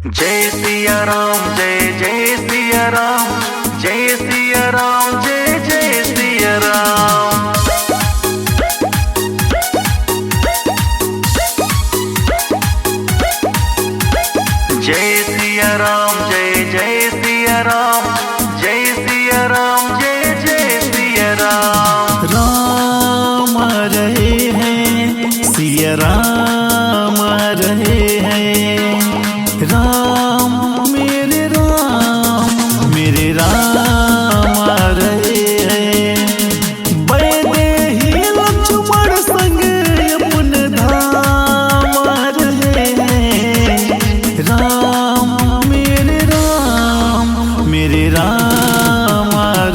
जय सिया राम, जय जय सिया राम, जय सिया राम, जय जय सिया राम। जय सिया राम, जय जय सिया राम, जय सिया राम, जय जय सिया राम। राम रहे हैं सिया राम रहे हैं। राम मेरे राम रहे हैं। वैदेही लक्ष्मण संग अपन धाम रहे हैं। राम मेरे राम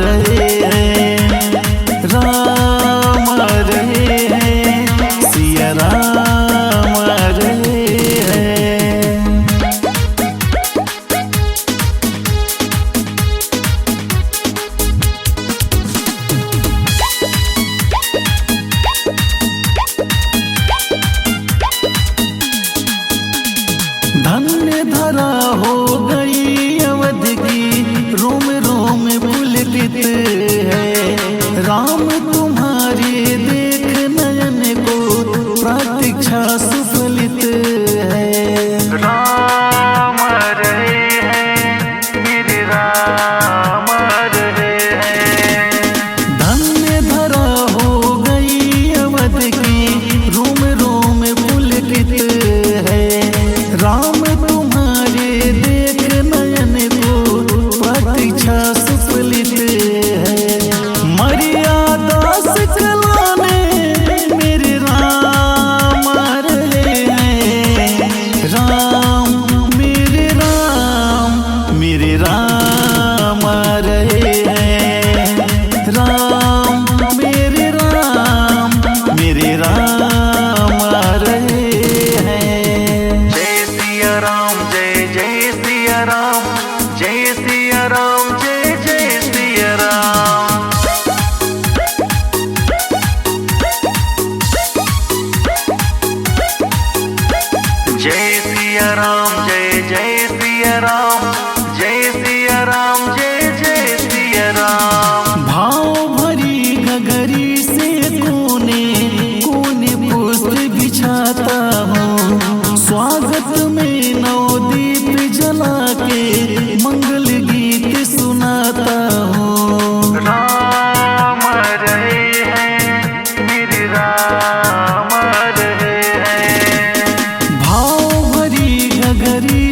रहे हैं। राम रहे हैं सिया राम रहे हैं। धन्य धरा हो गई अवध की, रोम रोम पुलकित है। राम तुम्हारे देख नयन को, प्रतीक्षा सुफलित है। राम रहे हैं मेरे राम रहे हैं। धन्य धरा हो गई अवध की, रोम रोम पुलकित है। राम तुम्हारे देख नयन को, प्रतीक्षा सुफलित है। मर्यादा सकला में मेरे राम रहे हैं। राम मेरे राम रहे हैं। राम मेरे राम रहे हैं। जय सिया राम, जय जय सिया राम, जय सिया राम, जय जय सिया राम। जय सिया राम, जय जय सिया राम, जय सिया राम, जय जय सिया राम। भाव भरी गगरी से कोने कोने पुष्प बिछाता हूँ। स्वागत में नवदीप जला के मंगल गीत सुनाता हूँ। राम रहे हैं मेरे राम रहे हैं। भाव भरी गगरी